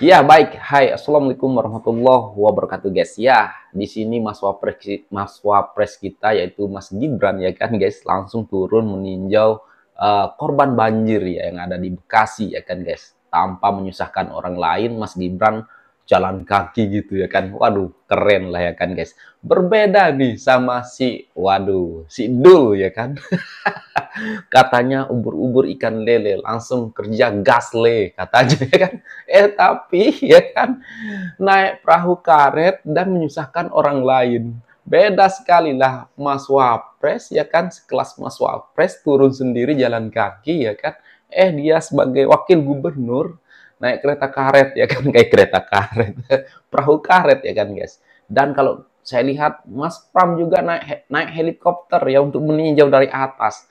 Ya, baik. Hai, Assalamualaikum warahmatullahi wabarakatuh, guys. Ya, di sini Mas Wapres kita yaitu Mas Gibran ya kan, guys, langsung turun meninjau korban banjir ya yang ada di Bekasi ya kan, guys. Tanpa menyusahkan orang lain, Mas Gibran jalan kaki gitu ya kan. Waduh, keren lah ya kan, guys. Berbeda nih sama si Dul ya kan. Katanya ubur-ubur ikan lele langsung kerja gas le katanya ya kan. Tapi ya kan naik perahu karet dan menyusahkan orang lain. Beda sekali lah Mas Wapres ya kan, sekelas Mas Wapres turun sendiri jalan kaki ya kan. Dia sebagai wakil gubernur naik kereta karet ya kan, kayak kereta karet, perahu karet ya kan, guys. Dan kalau saya lihat Mas Pram juga naik helikopter ya untuk meninjau dari atas.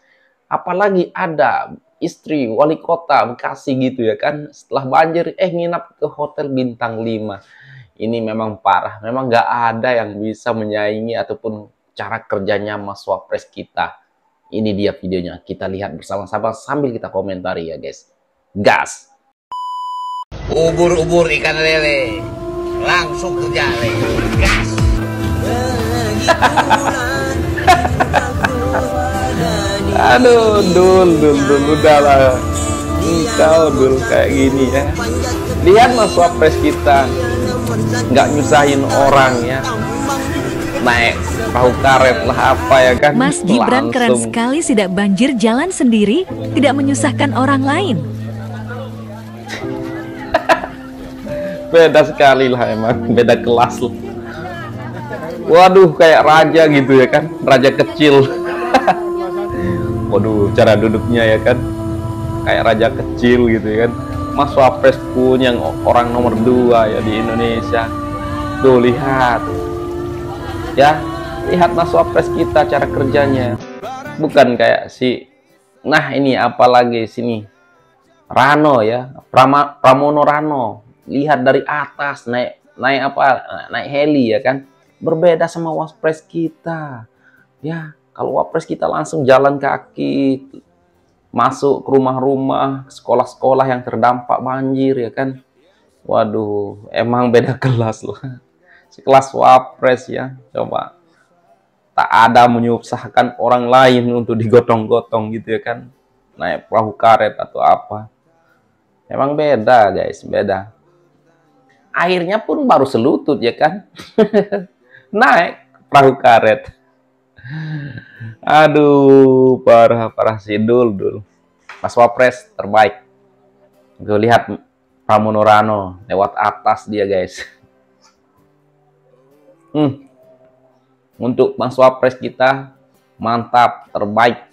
Apalagi ada istri wali kota Bekasi gitu ya kan, setelah banjir nginap ke hotel bintang 5. Ini memang parah, memang nggak ada yang bisa menyaingi ataupun cara kerjanya Mas Wapres kita. Ini dia videonya, kita lihat bersama-sama sambil kita komentari ya guys. Gas! Ubur-ubur ikan lele langsung kerja le. Gas! Aduh, Dul, udahlah. Engkau Dul kayak gini ya. Lihat Mas Wapres kita, nggak nyusahin orang ya. Naik perahu karet lah apa ya kan. Mas Gibran keren sekali, tidak banjir jalan sendiri, tidak menyusahkan orang lain. Beda sekali lah emang, beda kelas loh. Waduh, kayak raja gitu ya kan, raja kecil. Waduh, cara duduknya ya kan kayak raja kecil gitu ya kan. Mas Wapres pun yang orang nomor 2 ya di Indonesia. Tuh lihat ya, lihat Mas Wapres kita cara kerjanya, bukan kayak nah ini apalagi sini Rano ya, Pramono Rano, lihat dari atas naik heli ya kan. Berbeda sama Wapres kita ya. Kalau Wapres kita langsung jalan kaki, masuk ke rumah-rumah, sekolah-sekolah yang terdampak banjir ya kan. Waduh, emang beda kelas loh. Sekelas Wapres ya, coba. Tak ada menyusahkan orang lain untuk digotong-gotong gitu ya kan. Naik perahu karet atau apa. Emang beda guys, beda. Airnya pun baru selutut ya kan. Naik perahu karet. Aduh, parah si Dul. Mas Wapres terbaik. Gue lihat Pramono Rano lewat atas dia guys. Untuk Mas Wapres kita mantap, terbaik.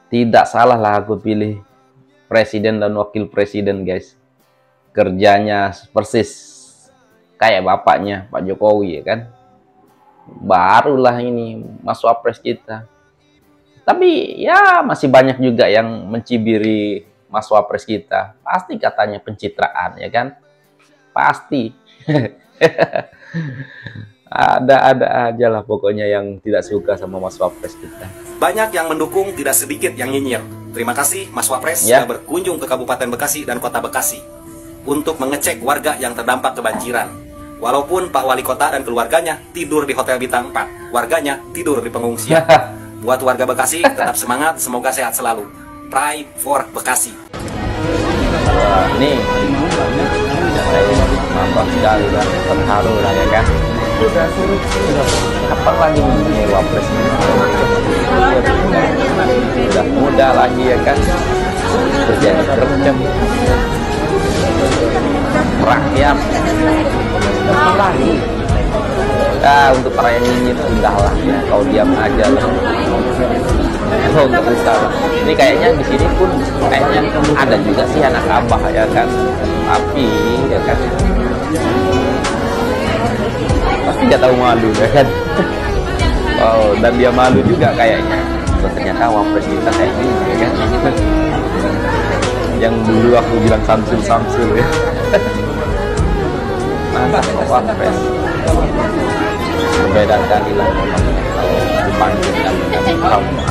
Tidak salah lah aku pilih presiden dan wakil presiden guys. Kerjanya persis kayak bapaknya Pak Jokowi ya kan. Barulah ini Mas Wapres kita. Tapi ya masih banyak juga yang mencibiri Mas Wapres kita. Pasti katanya pencitraan ya kan. Pasti. Ada aja lah pokoknya yang tidak suka sama Mas Wapres kita. Banyak yang mendukung, tidak sedikit yang nyinyir. Terima kasih Mas Wapres ya. Sudah berkunjung ke Kabupaten Bekasi dan Kota Bekasi untuk mengecek warga yang terdampak kebanjiran. Walaupun Pak Wali Kota dan keluarganya tidur di Hotel Bintang 4, warganya tidur di pengungsian. Buat warga Bekasi, tetap semangat, semoga sehat selalu. Pride for Bekasi. Wah, nih mantap sekali lah, terharu lah ya kan. Kapan lagi nih Wapres udah muda lagi ya kan, kerjanya kerjam rakyat lagi. Untuk para yang nyinyir udahlah ya, kau diam aja lah. Kau nggak usah lah. Ini kayaknya di sini pun kayaknya ada juga sih anak abah ya kan, tapi ya kan pasti nggak tahu malu ya kan. Oh, dan dia malu juga kayaknya. Ternyata Wapres kita kayak gini ya kan. Yang dulu aku bilang Samsul ya. Mantap Wapres. Berbeda sekali lah dibandingkan dengan Pramono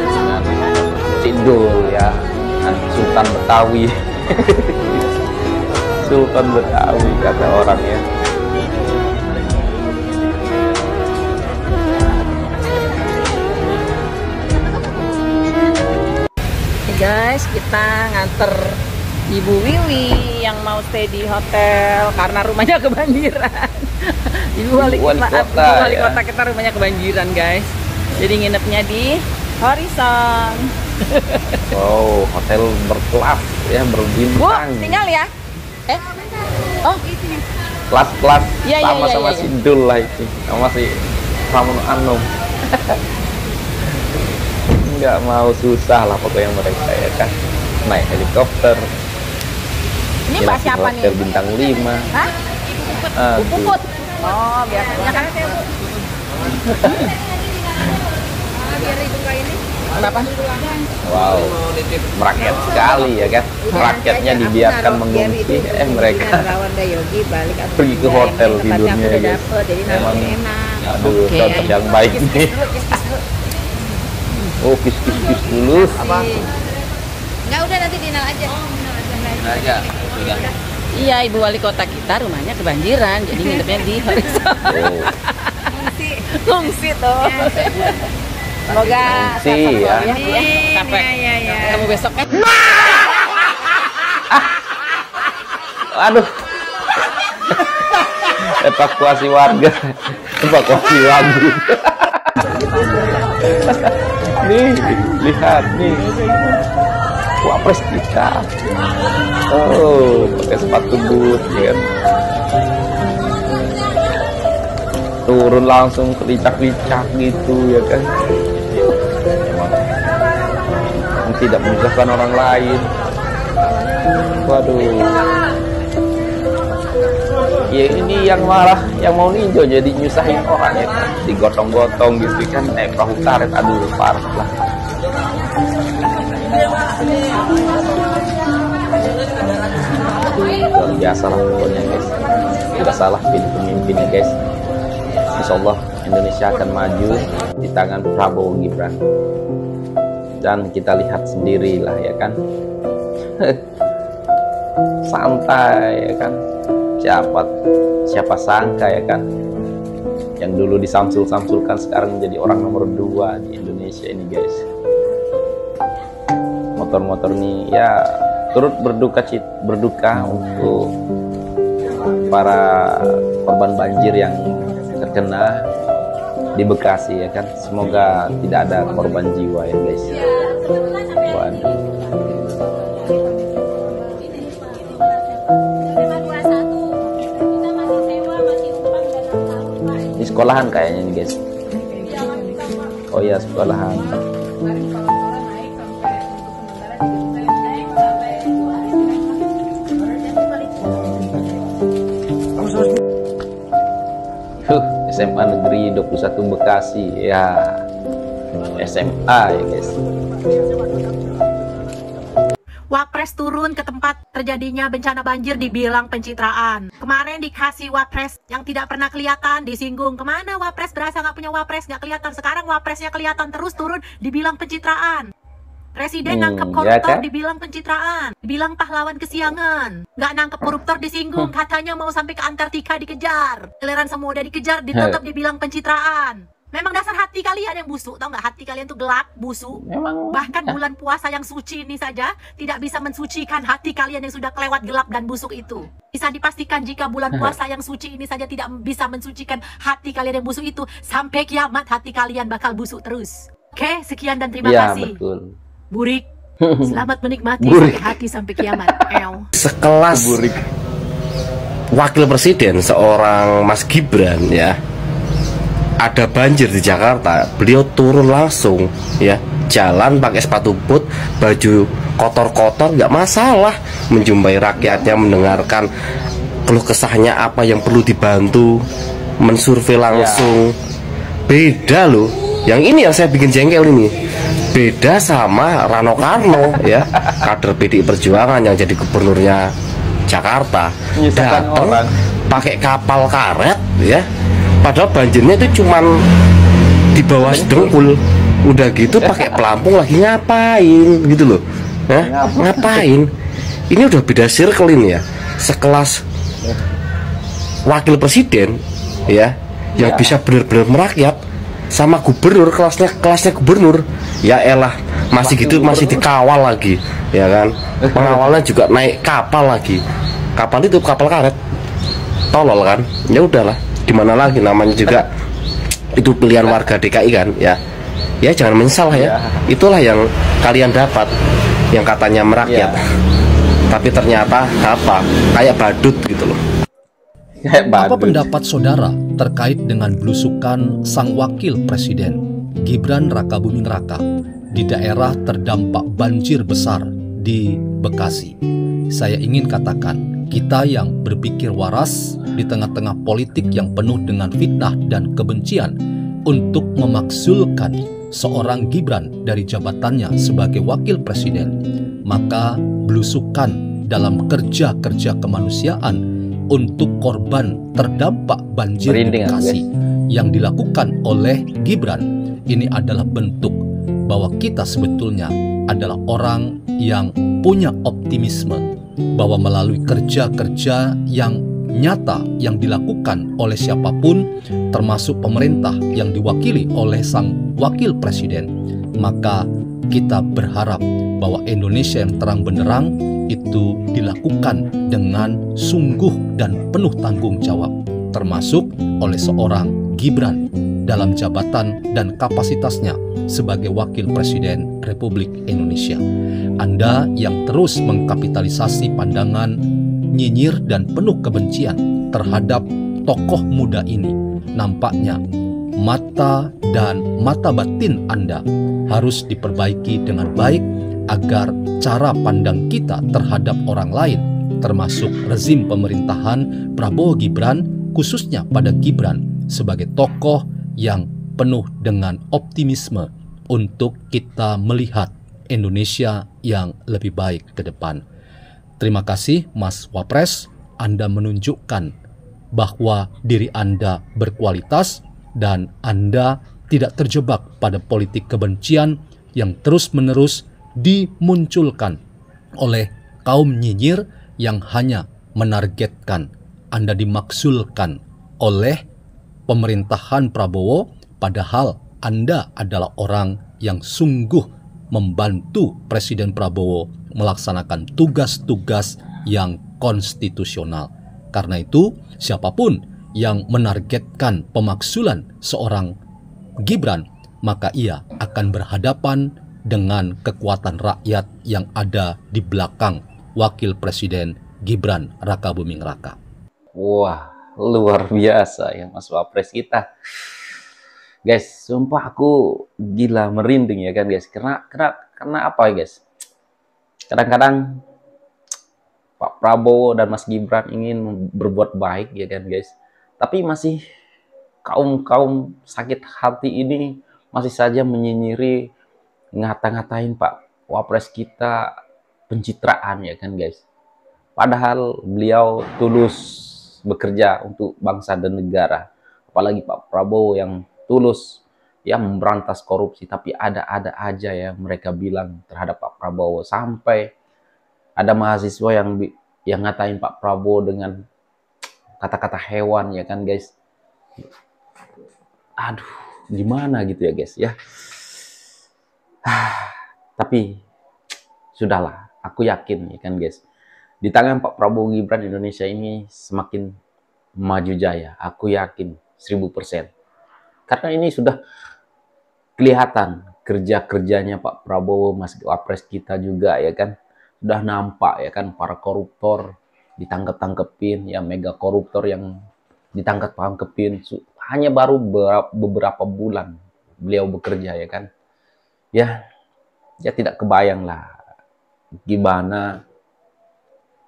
dengan Cik Dul ya, Sultan Betawi. Sultan Betawi kata orang ya. Guys, kita nganter Ibu Wiwi yang mau stay di hotel karena rumahnya kebanjiran. Ibu wali kota kita rumahnya kebanjiran, guys. Jadi nginepnya di Horizon. Wow, hotel berkelas ya, berbintang. Bu, tinggal ya. Oh, Kelas-kelas Iya, sama iya. si Dul lah itu, sama si Pramono Anung. Nggak mau susah lah pokoknya mereka ya kan, naik helikopter. ini Mbak siapa nih? Hotel bintang 5. Hah? Bu Puput. Oh, biasanya kan saya Bu. Kenapa? Wow, merakyat sekali ya kan. Rakyatnya dibiarkan mengungsi, mereka pergi ke hotel tidurnya ya guys. Memang, aduh, contoh yang baik nih. Oh, kis dulu. Enggak, udah nanti dinal aja. Iya, Ibu Wali Kota kita rumahnya kebanjiran, jadi nginepnya di Horizon. Ngungsi tuh. Semoga Ngungsi, ya. Capek. Iya. Kamu besoknya. Aduh. Evakuasi warga. Evakuasi warga. Nih, lihat nih. Wapres kita. Oh, pakai sepatu boot ya kan. Turun langsung kelicak-licak gitu ya kan. Emang tidak menyusahkan orang lain. Waduh. Ya ini yang marah, yang mau ninjau jadi nyusahin orang ya kan, digotong-gotong gitu kan, naik perahu karet, aduh parah lah. Luar biasa lah pokoknya guys, tidak salah pilih pemimpinnya guys. Insya Allah Indonesia akan maju di tangan Prabowo Gibran, dan kita lihat sendiri lah ya kan. Santai ya kan. Siapa sangka ya kan, yang dulu disamsul-samsulkan sekarang menjadi orang nomor 2 di Indonesia ini guys. Motor-motor nih ya turut berduka untuk para korban banjir yang terkena di Bekasi ya kan. Semoga tidak ada korban jiwa ya guys. Waduh. Ini sekolahan kayaknya nih guys. Oh ya, sekolahan. SMA Negeri 21 Bekasi ya. SMA ya guys. Wapres turun ke tempat terjadinya bencana banjir dibilang pencitraan. Kemarin dikasih Wapres yang tidak pernah kelihatan, disinggung. Kemana Wapres? Berasa nggak punya Wapres, nggak kelihatan. Sekarang Wapresnya kelihatan terus turun, dibilang pencitraan. Presiden nangkep koruptor, ya kan? dibilang pencitraan. Dibilang pahlawan kesiangan. Nggak nangkep koruptor, disinggung. Katanya mau sampai ke Antartika dikejar. Giliran semua udah dikejar, tetap dibilang pencitraan. Memang dasar hati kalian yang busuk, tau nggak? Hati kalian tuh gelap, busuk. Memang. Bahkan bulan puasa yang suci ini saja tidak bisa mensucikan hati kalian yang sudah kelewat gelap dan busuk itu. Bisa dipastikan jika bulan puasa yang suci ini saja tidak bisa mensucikan hati kalian yang busuk itu, sampai kiamat hati kalian bakal busuk terus. Oke, sekian dan terima kasih. Betul. Burik, selamat menikmati sakit hati sampai kiamat. Sekelas Burik. wakil presiden seorang Mas Gibran ya, ada banjir di Jakarta, beliau turun langsung ya, jalan pakai sepatu boot, baju kotor-kotor nggak masalah, menjumpai rakyatnya, mendengarkan keluh kesahnya apa yang perlu dibantu, mensurvei langsung. Beda loh, yang ini yang saya bikin jengkel ini, beda sama Rano Karno ya, kader PDI Perjuangan yang jadi gubernurnya Jakarta, datang pakai kapal karet ya. Padahal banjirnya itu cuman di bawah sedengkul, udah gitu pakai pelampung lagi ngapain gitu loh, ngapain? Ini udah beda circle ini ya. sekelas wakil presiden ya, yang bisa benar-benar merakyat, sama gubernur kelasnya gubernur, ya elah masih gitu, masih dikawal lagi ya kan, pengawalnya juga naik kapal lagi, kapal itu kapal karet, tolol kan, ya udahlah, gimana lagi, namanya juga itu pilihan warga DKI kan ya. Ya jangan menyesal ya. Itulah yang kalian dapat, yang katanya merakyat, tapi ternyata apa, kayak badut gitu loh. Apa pendapat saudara terkait dengan belusukan sang wakil presiden Gibran Rakabuming Raka di daerah terdampak banjir besar di Bekasi? Saya ingin katakan, kita yang berpikir waras di tengah-tengah politik yang penuh dengan fitnah dan kebencian, untuk memakzulkan seorang Gibran dari jabatannya sebagai wakil presiden, maka belusukan dalam kerja-kerja kemanusiaan untuk korban terdampak banjir di Bekasi yang dilakukan oleh Gibran ini adalah bentuk bahwa kita sebetulnya adalah orang yang punya optimisme bahwa melalui kerja-kerja yang nyata yang dilakukan oleh siapapun, termasuk pemerintah yang diwakili oleh sang wakil presiden, maka kita berharap bahwa Indonesia yang terang benderang itu dilakukan dengan sungguh dan penuh tanggung jawab, termasuk oleh seorang Gibran dalam jabatan dan kapasitasnya sebagai wakil presiden Republik Indonesia. Anda yang terus mengkapitalisasi pandangan nyinyir dan penuh kebencian terhadap tokoh muda ini, nampaknya mata dan mata batin Anda harus diperbaiki dengan baik agar cara pandang kita terhadap orang lain, termasuk rezim pemerintahan Prabowo Gibran, khususnya pada Gibran sebagai tokoh yang penuh dengan optimisme untuk kita melihat Indonesia yang lebih baik ke depan. Terima kasih Mas Wapres, Anda menunjukkan bahwa diri Anda berkualitas dan Anda tidak terjebak pada politik kebencian yang terus-menerus dimunculkan oleh kaum nyinyir yang hanya menargetkan. Anda dimakzulkan oleh pemerintahan Prabowo, padahal Anda adalah orang yang sungguh membantu Presiden Prabowo melaksanakan tugas-tugas yang konstitusional. Karena itu, siapapun yang menargetkan pemakzulan seorang Gibran, maka ia akan berhadapan dengan kekuatan rakyat yang ada di belakang Wakil Presiden Gibran Rakabuming Raka. Wah, luar biasa ya Mas Wapres kita. Guys, sumpah aku gila merinding ya kan guys. Karena apa ya guys? Kadang-kadang Pak Prabowo dan Mas Gibran ingin berbuat baik ya kan guys. Tapi masih kaum sakit hati ini masih saja menyinyiri, ngata-ngatain Pak Wapres kita pencitraan ya kan guys. Padahal beliau tulus bekerja untuk bangsa dan negara. Apalagi Pak Prabowo yang tulus ya memberantas korupsi, tapi ada aja ya mereka bilang terhadap Pak Prabowo, sampai ada mahasiswa yang ngatain Pak Prabowo dengan kata-kata hewan ya kan guys. Aduh, gimana gitu ya guys ya. Tapi sudahlah, aku yakin ya kan guys, di tangan Pak Prabowo Gibran Indonesia ini semakin maju jaya. Aku yakin 1000%. Karena ini sudah kelihatan kerja-kerjanya Pak Prabowo, Mas Wapres kita juga ya kan. Sudah nampak ya kan, para koruptor ditangkep-tangkepin, ya mega koruptor yang ditangkep-tangkepin. Hanya baru beberapa bulan beliau bekerja ya kan. Ya tidak kebayang lah gimana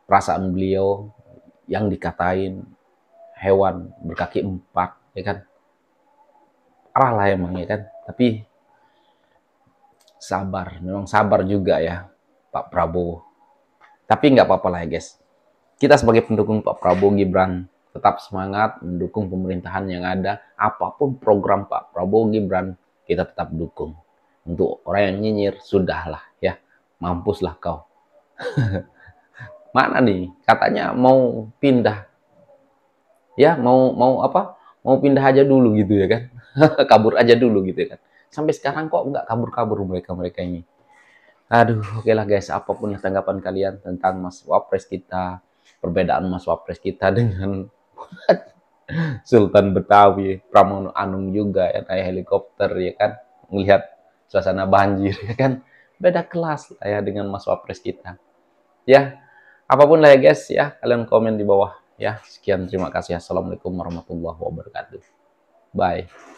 perasaan beliau yang dikatain hewan berkaki 4 ya kan. Parah lah emang ya kan. Tapi sabar, memang sabar juga ya Pak Prabowo. Tapi nggak apa-apa lah ya guys. Kita sebagai pendukung Pak Prabowo Gibran tetap semangat mendukung pemerintahan yang ada. Apapun program Pak Prabowo Gibran, kita tetap dukung. Untuk orang yang nyinyir, sudahlah ya, mampuslah kau. mana nih? Katanya mau pindah. Ya, mau apa? Mau pindah aja dulu gitu ya kan. Kabur aja dulu gitu ya kan. Sampai sekarang kok nggak kabur-kabur mereka ini. Aduh, oke lah guys, apapun tanggapan kalian tentang Mas Wapres kita, perbedaan Mas Wapres kita dengan Sultan Betawi, Pramono Anung juga ya, naik helikopter ya kan, melihat suasana banjir ya kan, beda kelas lah ya dengan Mas Wapres kita. Ya, apapun lah ya guys ya, kalian komen di bawah ya. Sekian, terima kasih. Assalamualaikum warahmatullahi wabarakatuh. Bye.